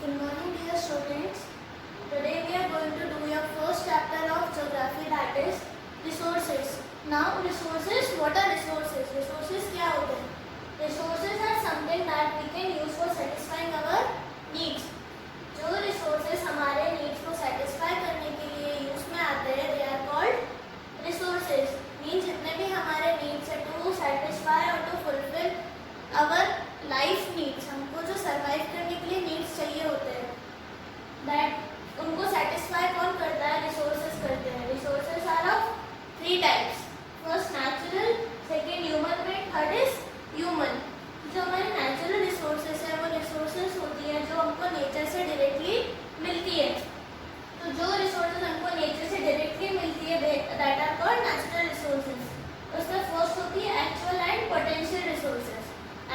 Good morning, dear students. Today we are going to do your first chapter of geography, that is resources. Now, resources. What are resources? Resources क्या होते हैं? Resources are something that we can use for satisfying our needs. जो resources हमारे needs को satisfy करने के लिए use में आते हैं, they are called resources. Means जितने भी हमारे needs है to satisfy or to fulfill our life needs, हमको जो survive करने के लिए needs चाहिए होते हैं, that उनको satisfy कौन करता है? Resources करते हैं. Resources are of three types. First natural, second human made, third is human. जो हमारे natural resources है वो resources होती है जो हमको nature से directly मिलती है. तो जो resources हमको nature से directly मिलती है that are called natural resources. उसमें first होती है actual and potential resources.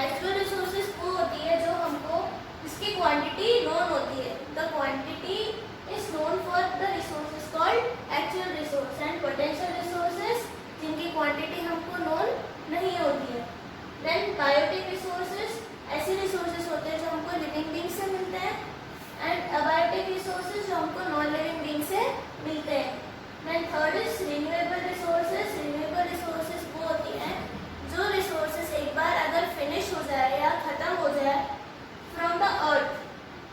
Actual resources वो होती है जो हमको इसकी क्वांटिटी नोन होती है. The quantity is known for the resources called actual resource and potential resources जिनकी क्वांटिटी हमको नोन नहीं होती है. देन बायोटिक रिसोर्सेज ऐसे रिसोर्सेज होते हैं जो हमको लिविंग बीइंग से मिलते हैं एंड अबायोटिक रिसोर्सेज जो हमको नॉन लिविंग बीइंग से मिलते हैं. Then third is renewable resources. Renewable resources वो होती हैं जो रिसोर्सेज एक बार अगर फिनिश हो जाए या खत्म हो जाए from the earth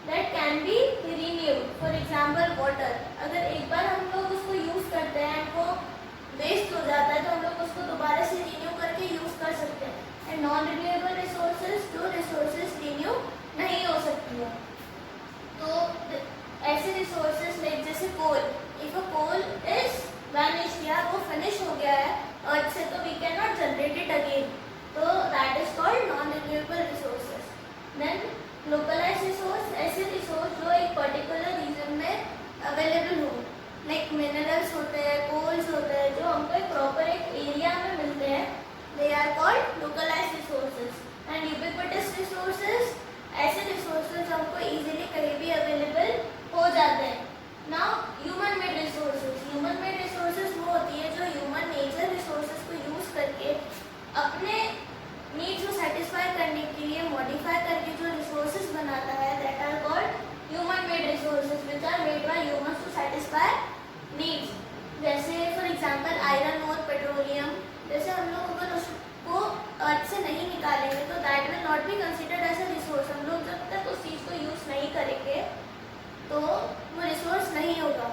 that can be renewed. For example water. अगर एक बार हम लोग उसको यूज़ करते हैं वो वेस्ट हो जाता है तो हम लोग उसको दोबारा से रिन्यू करके यूज़ कर सकते हैं. एंड नॉन रिन्यूएबल रिसोर्सेज जो रिसोर्सेज रिन्यू नहीं हो सकती है. तो ऐसे रिसोर्सेज लाइक जैसे coal. If a coal is vanished या वो फिनिश हो गया है अर्थ से तो we can not generate it again. तो that is called non renewable resources. Then localised resource ऐसे रिसोर्स जो एक पर्टिकुलर रीजन में अवेलेबल हो लाइक मिनरल्स होते हैं, कोल्स होते हैं जो हमको एक प्रॉपर एक एरिया में मिलते हैं. They are called localised resources. And ubiquitous resources ऐसे रिसोर्सेज हमको इजीली कहीं भी अवेलेबल हो जाते हैं. Now human made resources. Human made resources वो होती है जो ह्यूमन नेचर रिसोर्सेज को यूज करके अपने नीड्स को सेटिस्फाई करने के लिए मॉडिफाई करके जो रिसोर्सेज बनाता है that are called human made resources which are made by humans to satisfy needs. जैसे फॉर एग्जांपल आयरन और पेट्रोलियम. जैसे हम लोग अगर उसको अर्थ से नहीं निकालेंगे तो that will not be considered as a resource. हम लोग जब तक उस चीज़ को यूज़ नहीं करेंगे तो वो रिसोर्स नहीं होगा.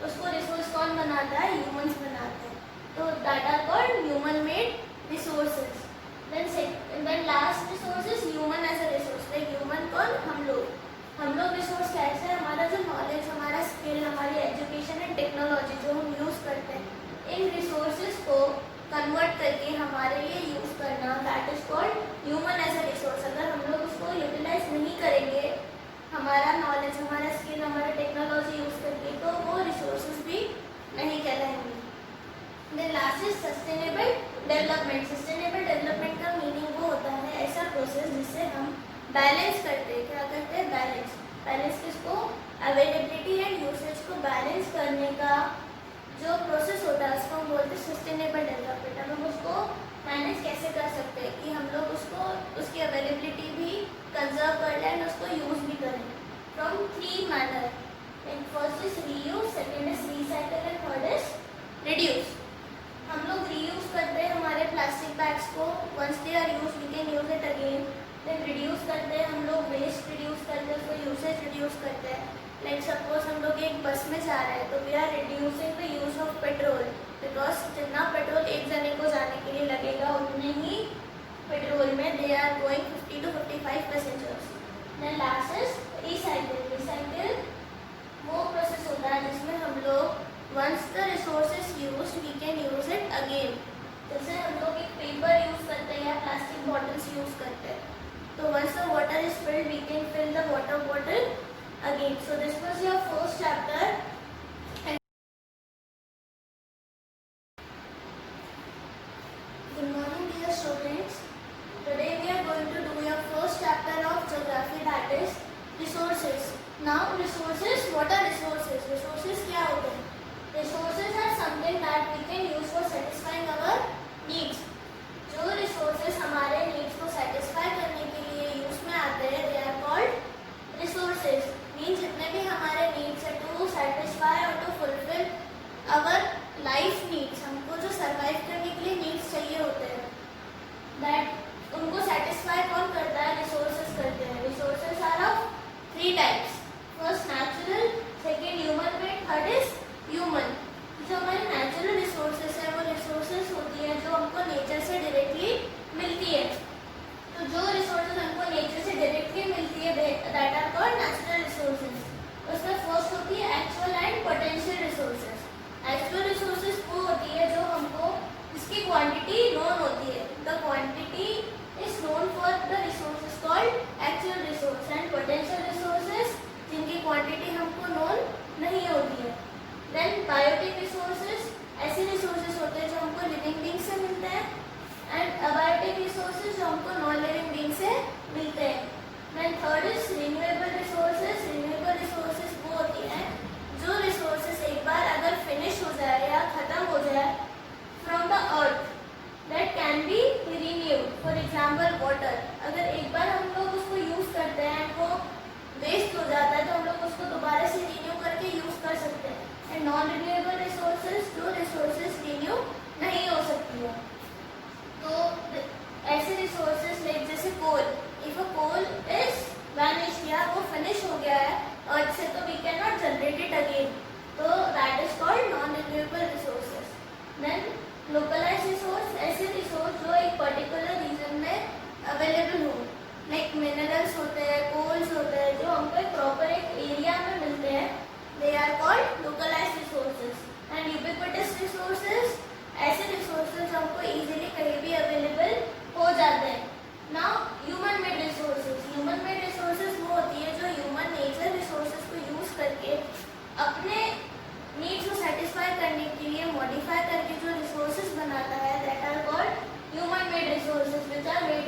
उसको रिसोर्स कौन बनाता है? ह्यूमंस बनाते हैं. तो that are called human made resources. Then last resource is human as a resource. Like human कौन? हम लोग रिसोर्स कैसे है? हमारा जो नॉलेज, हमारा स्किल, हमारी एजुकेशन एंड टेक्नोलॉजी जो हम यूज़ करते हैं इन रिसोर्सेज को कन्वर्ट करके हमारे लिए यूज़ करना that is called human as a resource. अगर हम लोग उसको यूटिलाइज नहीं करेंगे हमारा नॉलेज, हमारा स्किल, हमारा टेक्नोलॉजी यूज़ करके तो वो रिसोर्सेज भी नहीं कहलाएंगे. Then last is sustainable development. Sustainable development का मीनिंग वो होता है ऐसा प्रोसेस जिससे हम बैलेंस करते हैं. क्या करते हैं? बैलेंस किसको? अवेलेबिलिटी एंड यूसेज को बैलेंस करने का जो प्रोसेस होता है उसको हम बोलते हैं सस्टेनेबल डेवलपमेंट. अब हम उसको मैनेज कैसे कर सकते हैं कि हम लोग उसको उसकी अवेलेबिलिटी भी कंजर्व कर लें एंड उसको यूज़ भी करें from three manner. First is reuse, second is recycle and third is reduce. हम लोग रीयूज करते हैं हमारे प्लास्टिक बैग्स को. Once they are use we can use it again. Then reduce करते हैं हम लोग वेस्ट रिड्यूस करते हैं, उसको यूसेज रिड्यूस करते हैं. लाइक सपोज हम लोग एक बस में जा रहे हैं तो we are reducing the use of petrol because जितना पेट्रोल एक जने को जाने के लिए लगेगा उतने ही पेट्रोल में they are going 50 to 55 passengers. Then last is recycle. Recycle वो प्रोसेस होता है जिसमें हम लोग once the resource is used we can use it again. जैसे हम लोग एक पेपर यूज़ करते हैं या प्लास्टिक बॉटल्स यूज़ करते हैं तो once the water is filled we can fill the water bottle again. So this was your first chapter. Good morning, dear students. Today we are going to do your first chapter of geography, that is resources. Now resources. What are resources? Resources क्या होते हैं? Resources are something that we can use for satisfying our needs. जो resources हमारे needs को satisfy करने के लिए use में आते हैं they are called resources.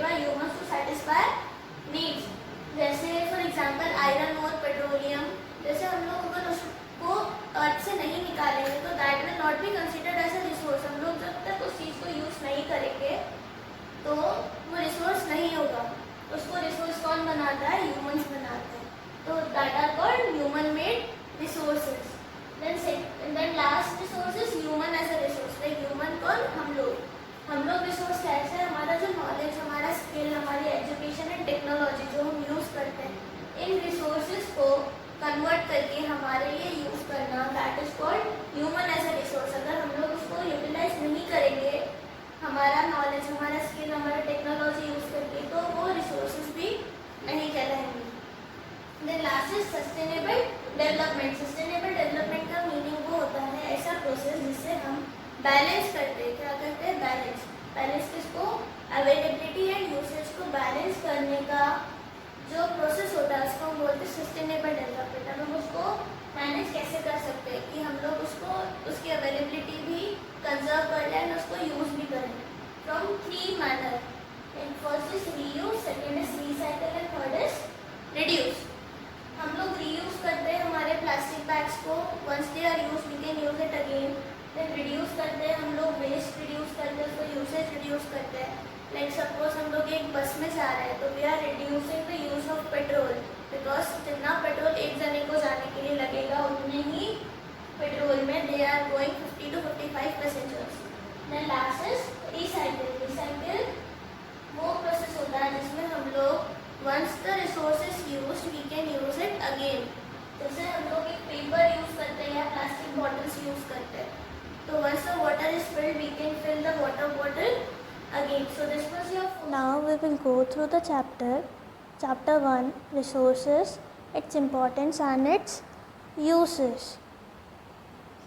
created by humans to satisfy needs. जैसे फॉर एग्जांपल आयरन और पेट्रोलियम, जैसे हम लोग अगर उसको अर्थ से नहीं निकालेंगे तो that will not be considered as a resource. हम लोग जब तक उस चीज़ को यूज़ नहीं करेंगे तो वो रिसोर्स नहीं होगा. उसको रिसोर्स कौन बनाता है? ह्यूमंस बनाते हैं. तो that are called human made resources. Then last resource is human as a resource. Like human कौन? हम लोग रिसोर्स कैसे है? हमारा जो नॉलेज, हमारा स्किल, हमारी एजुकेशन एंड टेक्नोलॉजी जो हम यूज़ करते हैं, इन रिसोर्सेज को कन्वर्ट करके हमारे लिए यूज़ करना, that is called human as a resource. अगर हम लोग उसको यूटिलाइज नहीं करेंगे, हमारा नॉलेज, हमारा स्किल, हमारा टेक्नोलॉजी यूज़ करके, तो वो रिसोर्सेज भी नहीं कहलाएंगे. Then last is sustainable development. Sustainable development का मीनिंग वो होता है ऐसा प्रोसेस जिससे हम बैलेंस करते हैं. क्या करते हैं? बैलेंस किसको? अवेलेबिलिटी एंड यूसेज को बैलेंस करने का जो प्रोसेस होता है उसको हम बोलते हैं सस्टेनेबल डेवलपमेंट. अब हम उसको मैनेज कैसे कर सकते हैं कि हम लोग उसको, उसकी अवेलेबिलिटी भी कंजर्व कर लें, उसको यूज़ भी करें. From 3 manner. First is reuse, second is recycle and third is reduce. हम लोग रीयूज करते हैं हमारे प्लास्टिक बैग्स को. Once they are use we can use it again. Then reduce करते हैं हम लोग, वेस्ट रिड्यूस करते हैं, उसको यूसेज रिड्यूस करते हैं. लाइक सपोज हम लोग एक बस में जा रहे हैं तो we are reducing the use of petrol, because जितना पेट्रोल एक जने को जाने के लिए लगेगा उतने ही पेट्रोल में they are going 50 to 55 passengers. Then last is recycle. Recycle वो प्रोसेस होता है जिसमें हम लोग once the resource is used we can use it again. जैसे हम लोग एक पेपर यूज़ करते हैं या प्लास्टिक बॉटल्स यूज़ करते हैं, तो once the water is filled we can fill the water bottle again. So this was your. Now we will go through the chapter 1, resources, its importance and its uses.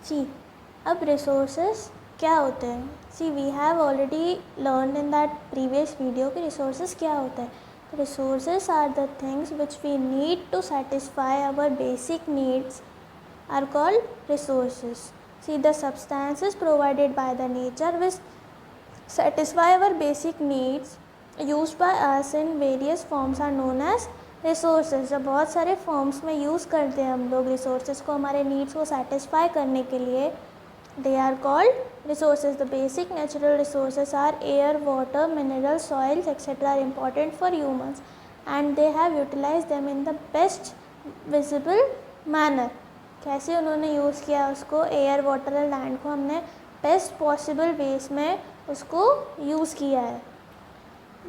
See, अब resources क्या होते हैं? See, we have already learned in that previous video कि resources क्या होते हैं. Resources are the things which we need to satisfy our basic needs are called resources. See, the substances provided by the nature which satisfy our basic needs used by us in various forms are known as resources. जब बहुत सारे forms में use करते हैं हम लोग resources को हमारे नीड्स को सेटिस्फाई करने के लिए, they are called resources. The basic natural resources are air, water, minerals, soils, etc. are important for humans and they have utilized them in the best visible manner. कैसे उन्होंने use किया उसको? Air, water और land को हमने best possible ways में उसको use किया है.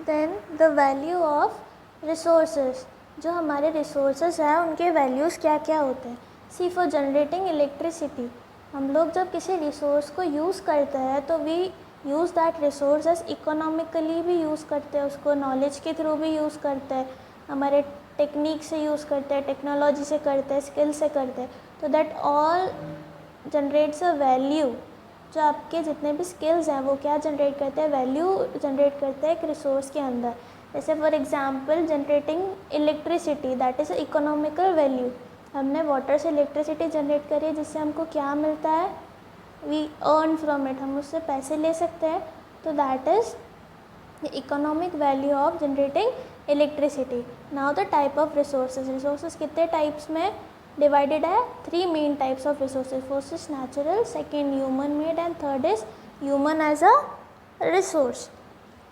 Then the value of resources. जो हमारे रिसोर्सेज हैं उनके वैल्यूज़ क्या क्या होते हैं? सी, फॉर जनरेटिंग इलेक्ट्रिसिटी, हम लोग जब किसी रिसोर्स को यूज़ करते हैं तो we use that resource as economically भी यूज़ करते हैं, उसको नॉलेज के थ्रू भी यूज़ करते हैं, हमारे टेक्निक से यूज़ करते हैं, टेक्नोलॉजी से करते हैं, स्किल से करते हैं. तो that all generates a value. जो आपके जितने भी स्किल्स हैं वो क्या जनरेट करते हैं? वैल्यू जनरेट करते हैं एक रिसोर्स के अंदर. जैसे for example generating electricity, that is economical value. हमने वाटर से इलेक्ट्रिसिटी जनरेट करी है जिससे हमको क्या मिलता है? वी अर्न फ्रॉम इट, हम उससे पैसे ले सकते हैं. तो that is the economic value of generating electricity. Now the type of resources. Resources कितने टाइप्स में डिवाइडेड है? 3 main types of resources. First is natural, second human made and third is human as a resource.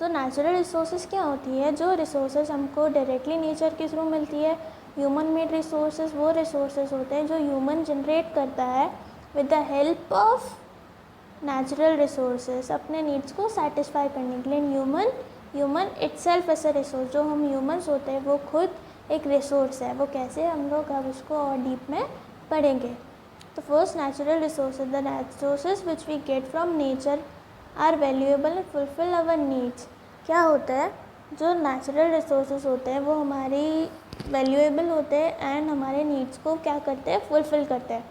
तो natural resources क्या होती है? जो resources हमको directly nature के थ्रू मिलती है. ह्यूमन मेड रिसोर्सेज वो रिसोर्सेज होते हैं जो ह्यूमन जनरेट करता है with the help of natural resources अपने नीड्स को सेटिस्फाई करने के लिए. Human itself as a resource. जो हम ह्यूमन्स होते हैं वो खुद एक रिसोर्स है. वो कैसे, हम लोग अब उसको और डीप में पढ़ेंगे. तो first natural resources. The resources which we get from nature are valuable and fulfil our needs. क्या होता है? जो नेचुरल रिसोर्सेज होते हैं वो हमारी वैल्यूएबल होते हैं एंड हमारे नीड्स को क्या करते हैं? फुलफिल करते हैं.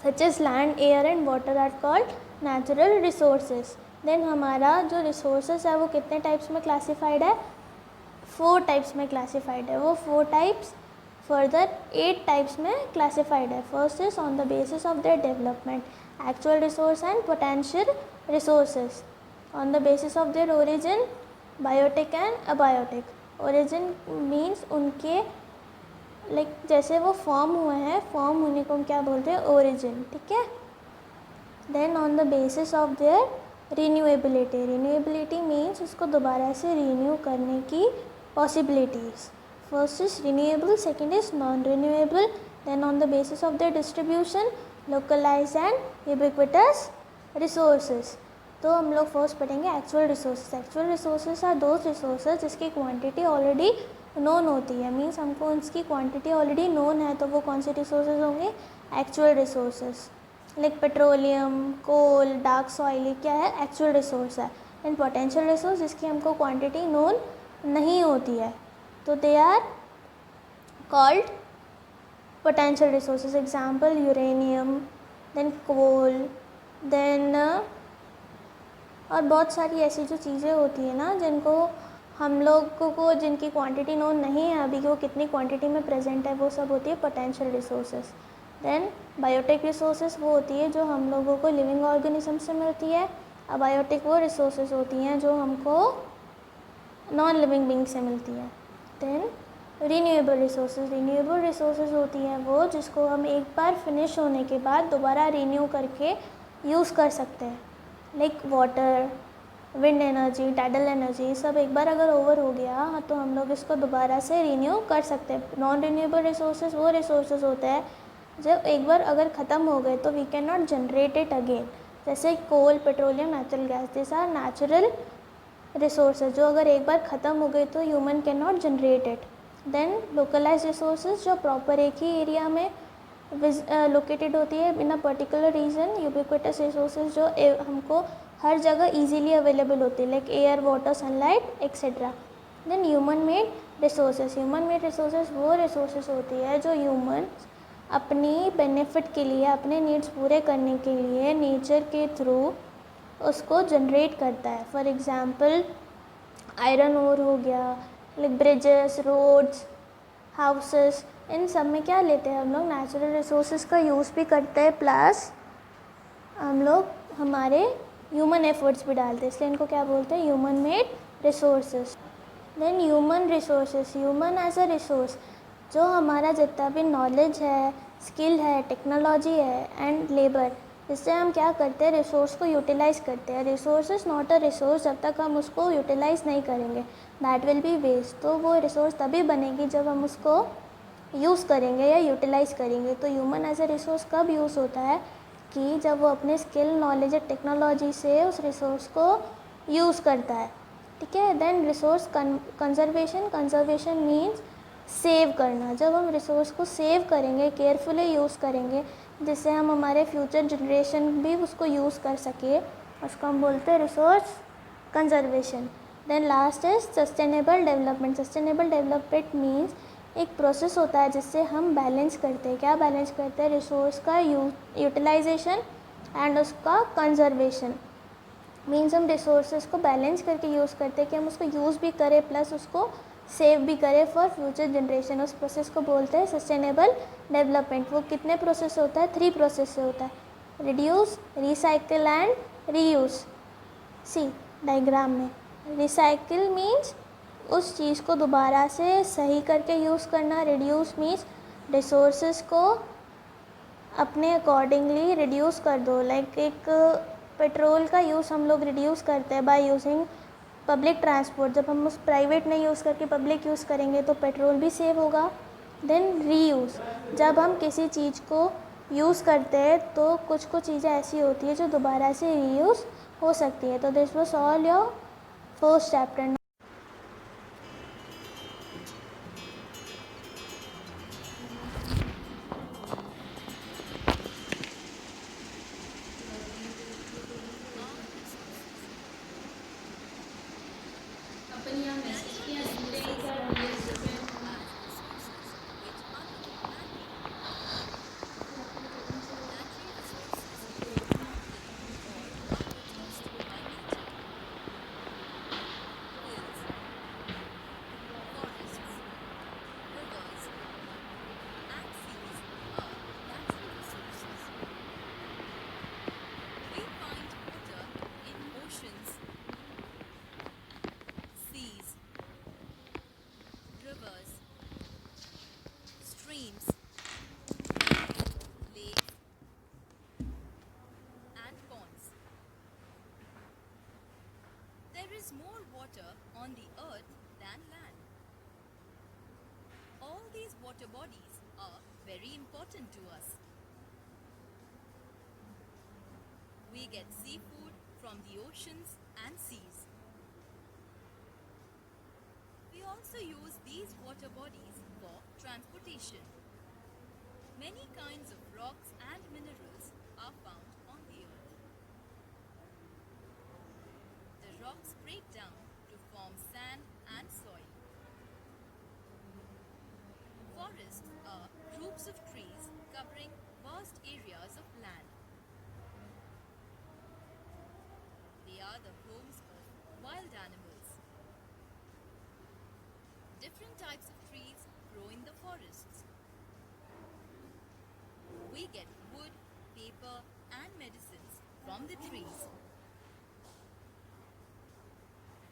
Such as land, air and water are called natural resources. Then हमारा जो रिसोर्सेज है वो कितने टाइप्स में क्लासीफाइड है? 4 टाइप्स में क्लासीफाइड है. वो 4 टाइप्स फर्दर 8 टाइप्स में क्लासीफाइड है. First is on the basis of their development, actual resource and potential resources. On the basis of their origin, biotic and abiotic. Origin means उनके like जैसे वो form हुए हैं, form होने को हम क्या बोलते हैं, ओरिजिन, ठीक है। Then on the basis of their renewability, renewability means उसको दोबारा से रिन्यू करने की possibilities. First is renewable, second is non renewable, then on the basis of their distribution, localise and ubiquitous resources. तो हम लोग फर्स्ट पढ़ेंगे actual resources. Actual resources are those resources जिसकी क्वांटिटी ऑलरेडी नोन होती है, means हमको उसकी quantity already known है, तो वो कौन से रिसोर्सेज होंगे, actual resources. Like petroleum, coal, dark soil, ये क्या है, एक्चुअल रिसोर्स है। एंड पोटेंशियल रिसोर्स जिसकी हमको क्वांटिटी नोन नहीं होती है, तो they are called potential resources. Example uranium, then coal, then और बहुत सारी ऐसी जो चीज़ें होती है ना जिनको हम लोगों को जिनकी क्वांटिटी नोन नहीं है अभी, वो कितनी क्वांटिटी में प्रेजेंट है, वो सब होती है potential resources. Then biotic resources वो होती है जो हम लोगों को लिविंग ऑर्गेनिज्म से मिलती है। अबायोटिक वो रिसोर्सेज होती हैं जो हमको नॉन लिविंग बींग से मिलती है। Then renewable resources, renewable resources होती हैं वो जिसको हम एक बार फिनिश होने के बाद दोबारा रिन्यू करके यूज़ कर सकते हैं। Like water, wind energy, tidal energy, सब एक बार अगर ओवर हो गया तो हम लोग इसको दोबारा से रिन्यू कर सकते हैं। नॉन रिन्यूएबल रिसोर्सेज वो रिसोर्सेज होते हैं जब एक बार अगर ख़त्म हो गए तो we can not generate it again. जैसे coal, petroleum, natural gas, this are natural resources जो अगर एक बार ख़त्म हो गए तो human can not generate it. Then localise resources जो प्रॉपर एक ही एरिया में लोकेटेड होती है in a particular region. Ubiquitous resources जो हमको हर जगह इजीली अवेलेबल होती है, like air, water, sunlight etcetera. Then human made resources, human made resources वो रिसोर्सेज होती है जो ह्यूमन अपनी बेनिफिट के लिए, अपने नीड्स पूरे करने के लिए नेचर के थ्रू उसको जनरेट करता है। फॉर एग्ज़ाम्पल आयरन ओर हो गया, लाइक ब्रिजेस, रोड्स, हाउसेस, इन सब में क्या लेते हैं हम लोग, नेचुरल रिसोर्सेज का यूज़ भी करते हैं, प्लस हम लोग हमारे ह्यूमन एफर्ट्स भी डालते हैं, इसलिए इनको क्या बोलते हैं, human made resources. Then human resources, human as a resource, जो हमारा जितना भी नॉलेज है, स्किल है, टेक्नोलॉजी है एंड लेबर, इससे हम क्या करते हैं, रिसोर्स को यूटिलाइज़ करते हैं। Resource is not a resource जब तक हम उसको यूटिलाइज़ नहीं करेंगे, दैट विल बी वेस्ट। तो वो रिसोर्स तभी बनेगी जब हम उसको यूज़ करेंगे या यूटिलाइज़ करेंगे। तो ह्यूमन एज अ रिसोर्स कब यूज़ होता है कि जब वो अपने स्किल, नॉलेज और टेक्नोलॉजी से उस रिसोर्स को यूज़ करता है, ठीक है। Then resource conservation, conservation means save करना। जब हम रिसोर्स को सेव करेंगे, केयरफुली यूज़ करेंगे, जिससे हम हमारे फ्यूचर जनरेशन भी उसको यूज़ कर सके, उसको हम बोलते हैं resource conservation. Then last is sustainable development. Sustainable development means एक प्रोसेस होता है जिससे हम बैलेंस करते हैं, क्या बैलेंस करते हैं, रिसोर्स का यूटिलाइजेशन एंड उसका कंजर्वेशन। मीन्स हम रिसोर्सेज को बैलेंस करके यूज़ करते हैं कि हम उसको यूज़ भी करें प्लस उसको सेव भी करें फॉर फ्यूचर जनरेशन। उस प्रोसेस को बोलते हैं सस्टेनेबल डेवलपमेंट। वो कितने प्रोसेस होता है, 3 प्रोसेस से होता है, reduce, recycle and reuse. See diagram में रिसाइकिल मीन्स उस चीज़ को दोबारा से सही करके यूज़ करना, रिड्यूस मीन्स रिसोर्सेज को अपने अकॉर्डिंगली रिड्यूस कर दो। लाइक एक पेट्रोल का यूज़ हम लोग रिड्यूस करते हैं बाय यूजिंग पब्लिक ट्रांसपोर्ट। जब हम उस प्राइवेट नहीं यूज़ करके पब्लिक यूज़ करेंगे तो पेट्रोल भी सेव होगा। देन रीयूज़, जब हम किसी चीज़ को यूज़ करते हैं तो कुछ चीज़ें ऐसी होती है जो दोबारा से रीयूज़ हो सकती है। तो this was all your first chapter. water bodies are very important to us. We get seafood from the oceans and seas. We also use these water bodies for transportation. Many kinds of rocks and minerals are found on the earth. The rocks break down to form sand and soil. Forests are groups of trees covering vast areas of land. They are the homes of wild animals. Different types of trees grow in the forests. We get wood, paper, and medicines from the trees.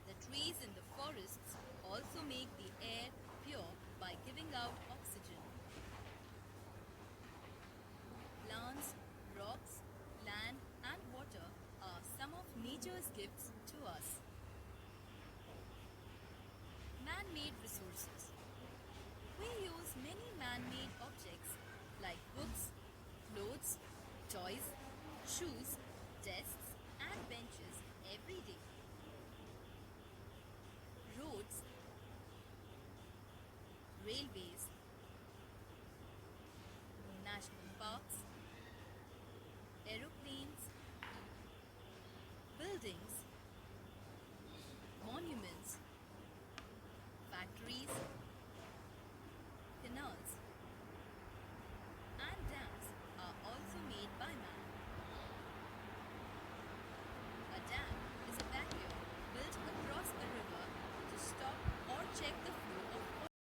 The trees in the forests also make the air pure by giving out oxygen. Plants, rocks, land, and water are some of nature's gifts to us. Man-made resources. We use many man-made objects like books, clothes, toys, shoes, desks, and benches every day.